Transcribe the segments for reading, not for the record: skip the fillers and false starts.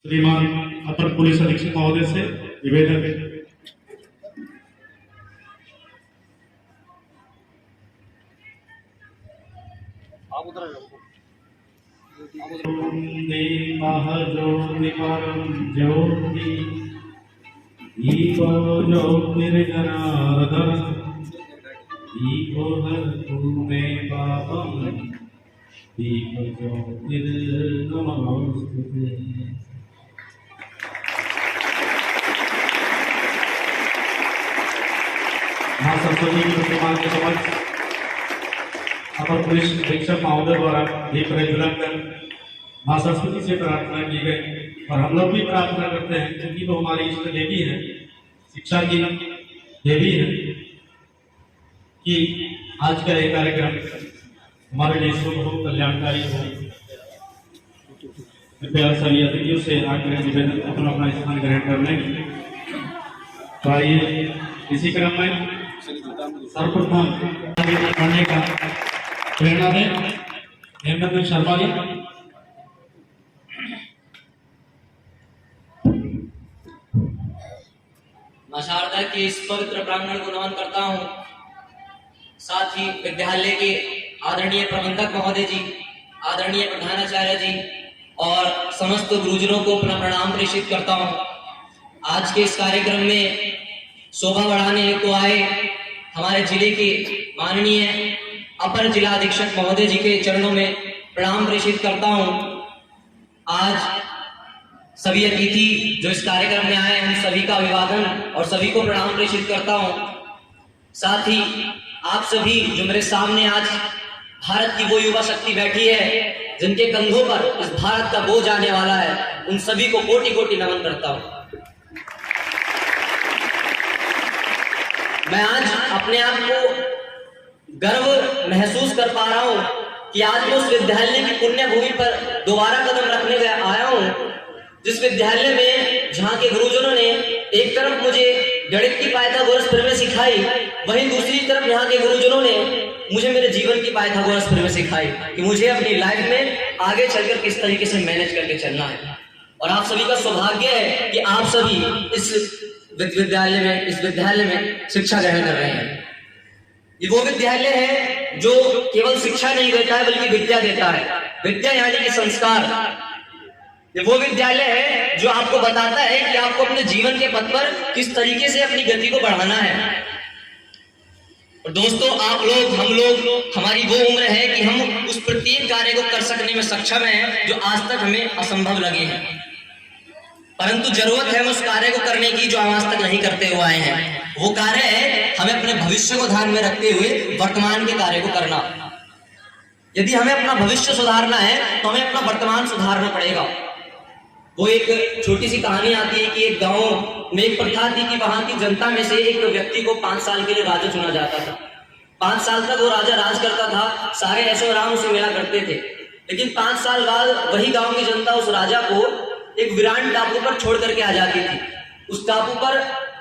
श्रीमान अपर पुलिस अधीक्षक महोदय से निवेदन है। महज्योति परम ज्योति ईको ज्योतिर्जनार्दन ईको हरतु पापम ईको ज्योतिर्नमोस्तुते। मां सरस्वती की प्रतिमा के समक्ष अपर पुलिस अधीक्षक महोदय द्वारा दीप प्रज्वलन कर मां सरस्वती से प्रार्थना की गई और हम लोग भी प्रार्थना करते हैं क्योंकि वो हमारी इष्ट देवी है, शिक्षा की देवी है, कि आज का ये कार्यक्रम हमारे लिए शुभ हो, कल्याणकारी हो। कृपया सभी अतिथियों से आकर निवेदन अपना अपना स्थान ग्रहण कर लें। तो आइए इसी क्रम में सर्वप्रथम पढ़ने का प्रेरणा दें हेमंत शर्मा जी। मां शारदा के इस पवित्र प्रांगण को नमन करता हूँ। साथ ही विद्यालय के आदरणीय प्रबंधक महोदय जी, आदरणीय प्रधानाचार्य जी और समस्त गुरुजनों को अपना प्रणाम प्रेषित करता हूँ। आज के इस कार्यक्रम में शोभा बढ़ाने हेतु आए हमारे जिले के माननीय अपर जिला अधीक्षक महोदय जी के चरणों में प्रणाम प्रेषित करता हूँ। आज सभी अतिथि जो इस कार्यक्रम में आए उन सभी का अभिवादन और सभी को प्रणाम प्रेषित करता हूँ। साथ ही आप सभी जो मेरे सामने आज भारत की वो युवा शक्ति बैठी है जिनके कंधों पर इस भारत का बोझ आने वाला है, उन सभी को कोटि कोटि नमन करता हूँ। मैं आज अपने आप को गर्व महसूस कर पा रहा हूँ कि आज मैं उस विद्यालय की पुण्य भूमि पर दोबारा कदम रखने आया हूँ, जिस विद्यालय में जहाँ के गुरुजनों ने एक तरफ मुझे गणित की पाइथागोरस प्रमेय सिखाई, वहीं दूसरी तरफ यहाँ के गुरुजनों ने मुझे मेरे जीवन की पाइथागोरस प्रमेय सिखाई कि मुझे अपनी लाइफ में आगे चलकर किस तरीके से मैनेज करके चलना है। और आप सभी का सौभाग्य है कि आप सभी इस विद्यालय में शिक्षा ग्रहण कर रहे हैं। ये वो विद्यालय है जो केवल शिक्षा नहीं देता है बल्कि विद्या देता है। विद्या यानी कि संस्कार। ये वो विद्यालय है जो आपको बताता है कि आपको अपने जीवन के पथ पर किस तरीके से अपनी गति को बढ़ाना है। और दोस्तों, आप लोग, हम लोग, हमारी वो उम्र है कि हम उस प्रत्येक कार्य को कर सकने में सक्षम हैं जो आज तक हमें असंभव लगे हैं, परंतु जरूरत है उस कार्य को करने की जो हम आज तक नहीं करते हुए आए हैं। वो कार्य है हमें अपने भविष्य को ध्यान में रखते हुए वर्तमान के कार्य को करना। यदि हमें अपना भविष्य सुधारना है तो हमें अपना वर्तमान सुधारना पड़ेगा। वो एक छोटी सी कहानी आती है कि एक गांव में एक प्रथा थी कि वहां की जनता में से एक व्यक्ति को 5 साल के लिए राजा चुना जाता था। 5 साल तक वो राजा राज करता था, सारे ऐशो आराम उसे मिला करते थे। लेकिन 5 साल बाद वही गांव की जनता उस राजा को एक वीरान टापू पर छोड़ करके आ जाती थी। उस टापू पर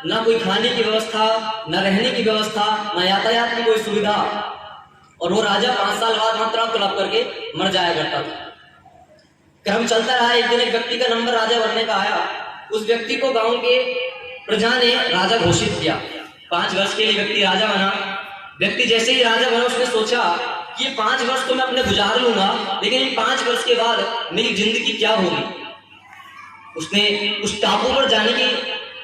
ना कोई खाने की व्यवस्था, ना रहने की व्यवस्था, ना यातायात की कोई सुविधा, और वो राजा 5 साल बाद वहां तड़प तड़प करके मर जाया करता था। क्रम चलता रहा। एक दिन एक व्यक्ति का नंबर राजा बनने का आया। उस व्यक्ति को गांव के प्रजा ने राजा घोषित किया। 5 वर्ष के लिए व्यक्ति राजा बना। व्यक्ति जैसे ही राजा बना उसने सोचा कि ये 5 वर्ष तो मैं अपने गुजार लूंगा, लेकिन इन 5 वर्ष के बाद मेरी जिंदगी क्या होगी। उसने उस टापू पर जाने की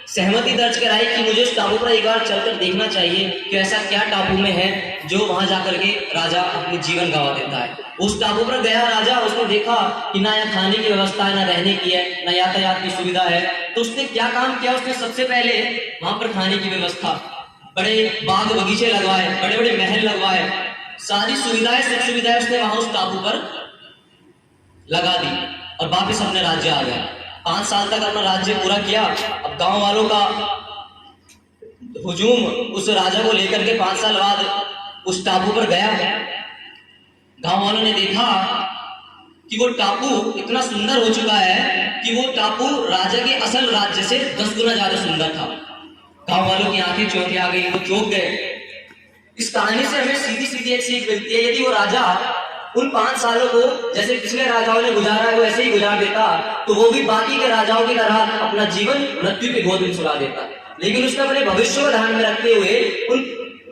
सहमति दर्ज कराई कि मुझे उस टापू पर एक बार चलकर देखना चाहिए कि ऐसा क्या टापू में है जो वहां जाकर के राजा अपनी जीवन गंवा देता है। उस टापू पर गया राजा, उसने देखा कि ना यहाँ खाने की व्यवस्था है, ना रहने की है, ना यातायात की सुविधा है। तो उसने क्या काम किया, उसने सबसे पहले वहां पर खाने की व्यवस्था, बड़े बाग बगीचे लगवाए, बड़े बड़े महल लगवाए, सारी सुविधाएं, सुख सुविधाएं उसने वहां उस टापू पर लगा दी और वापिस अपने राज्य आ गया। 5 साल तक अपना राज्य पूरा किया। अब गांव वालों का हुजूम उस राजा को लेकर के 5 साल बाद उस टापू पर गया। गांव वालों ने देखा कि वो टापू इतना सुंदर हो चुका है कि वो टापू राजा के असल राज्य से 10 गुना ज्यादा सुंदर था। गांव वालों की आंखें चौंक आ गई, वो चौंक गए। इस कहानी से हमें सीधी सीधी एक सीख मिलती है, यदि वो राजा उन 5 सालों को जैसे पिछले राजाओं ने गुजारा है वो ऐसे ही गुजार देता, तो वो भी बाकी के राजाओं की तरह अपना जीवन मृत्यु की गोद में सुला देता। लेकिन उसने अपने भविष्य को ध्यान में रखते हुए उन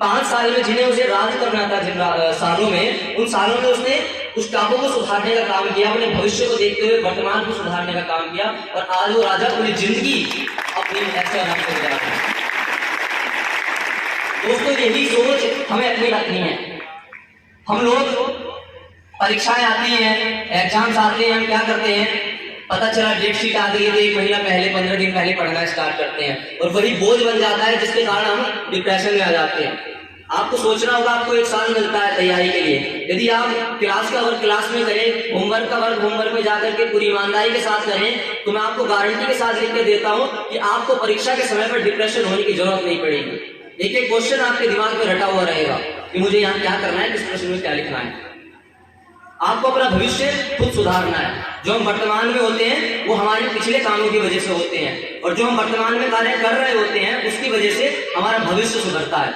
5 साल में जिन्हें उसे राज करना था, जिन सालों में, उन सालों में उसने उस टापू को सुधारने का काम किया, अपने भविष्य को देखते हुए वर्तमान को सुधारने का काम किया, और आज वो राजा पूरी जिंदगी अपनी ऐसे आराम से गुजारा है। दोस्तों, यही सोच हमें अपनी रखनी है। हम लोग परीक्षाएं आती हैं, एग्जाम्स आते हैं, हम क्या करते हैं, पता चला डेट शीट आ गई तो 1 महीना पहले, 15 दिन पहले पढ़ना स्टार्ट करते हैं, और वही बोझ बन जाता है जिसके कारण हम डिप्रेशन में आ जाते हैं। आपको सोचना होगा, आपको 1 साल मिलता है तैयारी के लिए। यदि आप क्लास का वर्क क्लास में करें, होमवर्क का वर्क होमवर्क में जाकर के पूरी ईमानदारी के साथ करें, तो मैं आपको गारंटी के साथ लिख के देता हूं कि आपको परीक्षा के समय पर डिप्रेशन होने की जरूरत नहीं पड़ेगी। एक एक क्वेश्चन आपके दिमाग में रटा हुआ रहेगा कि मुझे यहाँ क्या करना है, किस प्रश्न में क्या लिखना है। आपको अपना भविष्य खुद सुधारना है। जो हम वर्तमान में होते हैं वो हमारे पिछले कामों की वजह से होते हैं, और जो हम वर्तमान में कार्य कर रहे होते हैं उसकी वजह से हमारा भविष्य सुधरता है।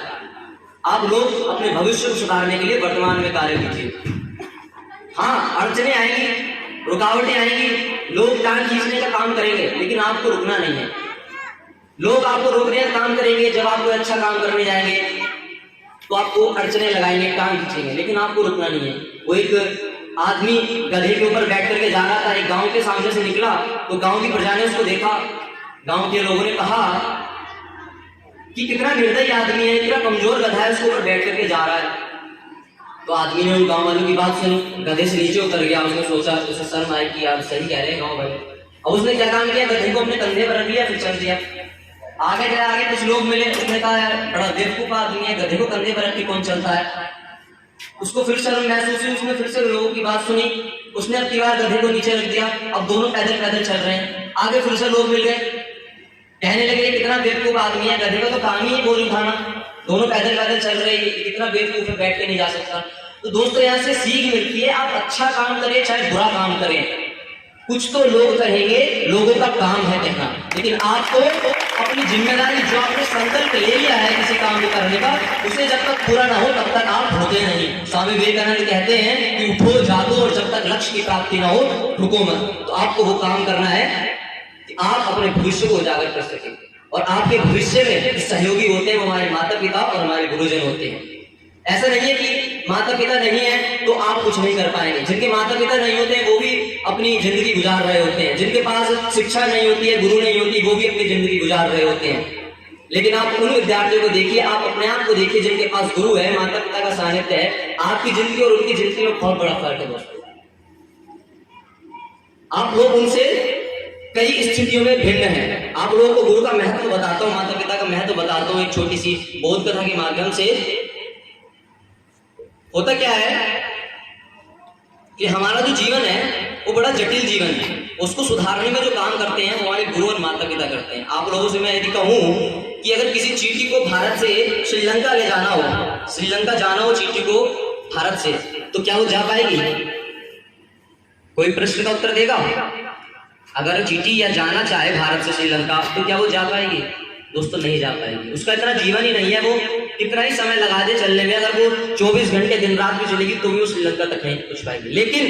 आप लोग अपने भविष्य को सुधारने के लिए वर्तमान में कार्य कीजिए। हाँ, अड़चने आएंगी, रुकावटें आएंगी, लोग टांग खींचने का काम करेंगे, लेकिन आपको रुकना नहीं है। लोग आपको रोकने का काम करेंगे, जब आप कोई अच्छा काम करने जाएंगे तो आपको अड़चने लगाएंगे, टांग खींचेंगे, लेकिन आपको रुकना नहीं है। वो एक आदमी गधे के ऊपर बैठ करके जा रहा था, एक गांव के सामने से निकला, तो गांव की प्रजा ने उसको देखा। गांव के लोगों ने कहा कि कितना निर्दयी आदमी है, कितना कमजोर गधा है, उसके ऊपर बैठ करके जा रहा है। तो आदमी ने उन गांव वालों की बात सुनी, गधे से नीचे उतर गया। उसने सोचा, उसे शर्म आई कि यार सही कह रहे हैं गांव वाले। अब उसने क्या काम किया, गधे को अपने कंधे पर रख लिया, फिर चल दिया। आगे गया, आगे कुछ लोग मिले, उसने कहा यार बड़ा बेवकूफ आदमी है, गधे को कंधे पर रख के कौन चलता है। उसको फिर शर्म महसूस हुई, उसने फिर से लोगों की बात सुनी, उसने अब की बार गधे को नीचे रख दिया। अब दोनों पैदल पैदल चल रहे हैं। आगे फिर से लोग मिल गए, कहने लगे कितना बेवकूफ आदमी है, गधे का तो काम ही बोझ उठाना, दोनों पैदल पैदल चल रहे हैं, कितना बेवकूफ है, बैठ के नहीं जा सकता। तो दोस्तों, यहाँ से सीख मिलती है, आप अच्छा काम करें चाहे बुरा काम करें, कुछ तो लोग कहेंगे, लोगों का काम है कहना, लेकिन आपको अपनी जिम्मेदारी, जो आपने संकल्प ले लिया है किसी काम को करने का, उसे जब तक पूरा ना हो तब तक आप रुके नहीं। स्वामी विवेकानंद कहते हैं कि उठो जागो, और जब तक लक्ष्य की प्राप्ति ना हो रुको मत। तो आपको वो काम करना है कि आप अपने भविष्य को उजागर कर सके, और आपके भविष्य में सहयोगी होते हैं वो हमारे माता पिता और हमारे गुरुजन होते हैं। ऐसा नहीं है कि माता पिता नहीं है तो आप कुछ नहीं कर पाएंगे। जिनके माता पिता नहीं होते हैं वो भी अपनी जिंदगी गुजार रहे होते हैं। जिनके पास शिक्षा नहीं होती है, गुरु नहीं होती, वो भी अपनी जिंदगी गुजार रहे होते हैं। लेकिन आप उन विद्यार्थियों को देखिए, आप अपने आप को देखिए जिनके पास गुरु है, माता पिता का सानिध्य है। आपकी जिंदगी और उनकी जिंदगी में बहुत बड़ा फर्क है दोस्तों। आप लोग उनसे कई स्थितियों में भिन्न हैं। आप लोगों को गुरु का महत्व बताता हूँ, माता पिता का महत्व बताता हूँ एक छोटी सी बोध कथा के माध्यम से। होता क्या है कि हमारा जो जीवन है वो बड़ा जटिल जीवन है, उसको सुधारने में जो काम करते हैं वो हमारे गुरु और माता पिता करते हैं। आप लोगों से मैं यदि कहूं कि अगर किसी चींटी को भारत से श्रीलंका ले जाना हो, श्रीलंका जाना हो चींटी को भारत से, तो क्या वो जा पाएगी? कोई प्रश्न का उत्तर देगा? अगर चींटी या जाना चाहे भारत से श्रीलंका तो क्या वो जा पाएगी? दोस्तों नहीं जा पाएगी। उसका इतना जीवन ही नहीं है, वो कितना ही समय लगा दे चलने में, अगर वो 24 घंटे दिन रात भी चलेगी तो भी वो श्रीलंका तक नहीं पहुंच पाएगी। लेकिन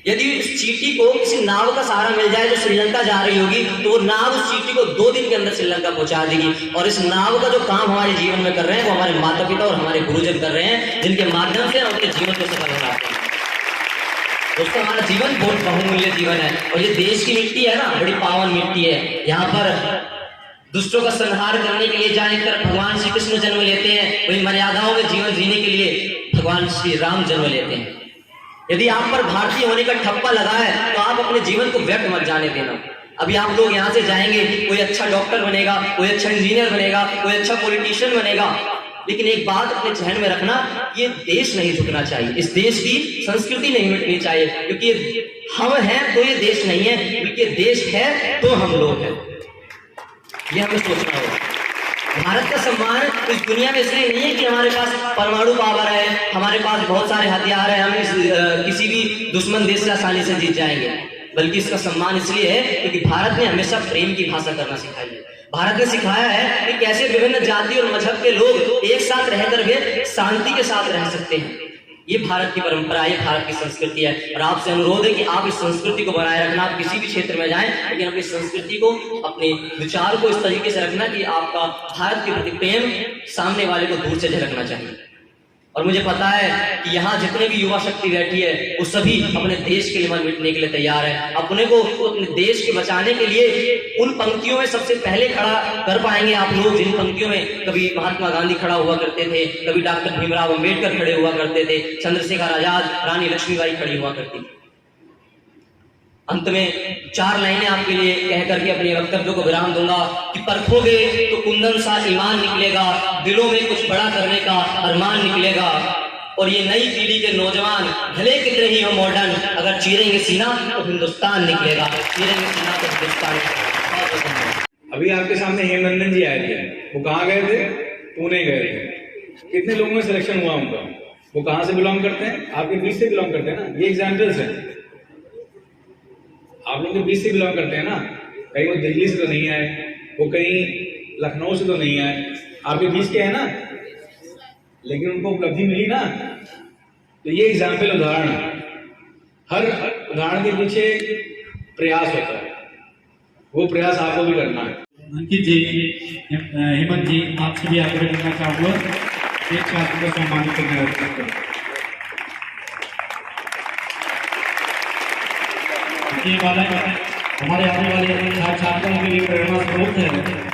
यदि उस चींटी को किसी नाव का सहारा मिल जाए जो श्रीलंका जा रही होगी, तो वो नाव उस चींटी को 2 दिन के अंदर श्रीलंका पहुंचा देगी। और इस नाव का जो काम हमारे जीवन में कर रहे हैं वो हमारे माता पिता और हमारे गुरुजन कर रहे हैं, जिनके माध्यम से हम अपने जीवन को सफल बनाते हैं। दोस्तों, हमारा जीवन बहुत बहुमूल्य जीवन है, और ये देश की मिट्टी है ना, बड़ी पावन मिट्टी है। यहाँ पर दुष्टों का संहार करने के लिए जहाँ एक तरफ भगवान श्री कृष्ण जन्म लेते हैं, वही मर्यादाओं में जीवन जीने के लिए भगवान श्री राम जन्म लेते हैं। यदि आप पर भारतीय होने का ठप्पा लगा है तो आप अपने जीवन को व्यर्थ मत जाने देना। अभी आप लोग यहाँ से जाएंगे, कोई अच्छा डॉक्टर बनेगा, कोई अच्छा इंजीनियर बनेगा, कोई अच्छा पॉलिटिशियन बनेगा, लेकिन एक बात अपने जहन में रखना, ये देश नहीं झुकना चाहिए, इस देश की संस्कृति नहीं मिटनी चाहिए, क्योंकि हम हैं तो ये देश नहीं है, क्योंकि देश है तो हम लोग हैं। ये हमें सोचना होगा। भारत का सम्मान इस दुनिया में इसलिए नहीं है कि हमारे पास परमाणु पावर है, हमारे पास बहुत सारे हथियार हैं, हम किसी भी दुश्मन देश से आसानी से जीत जाएंगे, बल्कि इसका सम्मान इसलिए है क्योंकि भारत ने हमेशा प्रेम की भाषा करना सिखाई है। भारत ने सिखाया है कि कैसे विभिन्न जाति और मजहब के लोग एक साथ रहकर भी शांति के साथ रह सकते हैं। ये भारत की परंपरा है, ये भारत की संस्कृति है। और आपसे अनुरोध है कि आप इस संस्कृति को बनाए रखना। आप किसी भी क्षेत्र में जाएं, लेकिन अपनी संस्कृति को, अपने विचार को इस तरीके से रखना कि आपका भारत के प्रति प्रेम सामने वाले को दूर से झलकना चाहिए। और मुझे पता है कि यहाँ जितने भी युवा शक्ति बैठी है वो सभी अपने देश के लिए मर मिटने के लिए तैयार है। अपने को अपने देश के बचाने के लिए उन पंक्तियों में सबसे पहले खड़ा कर पाएंगे आप लोग, जिन पंक्तियों में कभी महात्मा गांधी खड़ा हुआ करते थे, कभी डॉक्टर भीमराव अंबेडकर खड़े हुआ करते थे, चंद्रशेखर आजाद, रानी लक्ष्मीबाई खड़ी हुआ करती थी। अंत में 4 लाइनें आपके लिए कह करके अपने वक्तव्य को विराम दूंगा कि परखोगे तो कुंदन सा ईमान निकलेगा, दिलों में कुछ बड़ा करने का अरमान निकलेगा। और ये नई पीढ़ी के नौजवान भले कितने ही हो मॉडर्न, अगर चीरेंगे सीना तो हिंदुस्तान निकलेगा, चीरेंगे सीना तो हिंदुस्तान। अभी आपके सामने हेमनंदन जी आए थे, वो कहाँ गए थे? पुणे गए थे। कितने लोगों में सिलेक्शन हुआ उनका? वो कहाँ से बिलोंग करते हैं? आपके बीच से बिलोंग करते हैं ना, ये एग्जाम्पल्स हैं। आप लोग के बीच से बिलोंग करते हैं ना, कहीं वो दिल्ली से तो नहीं आए, वो कहीं लखनऊ से तो नहीं आए, आपके बीच के है ना, लेकिन उनको उपलब्धि मिली ना। तो ये एग्जाम्पल उदाहरण है। हर उदाहरण के पीछे प्रयास होता है, वो प्रयास आपको भी करना है। अंकित जी, हेमंत जी, आपसे भी आग्रह करना चाहूँगा एक छात्र को सम्मानित करने ये वाला हमारे आने वाले छात्रों के लिए प्रेरणा स्रोत है।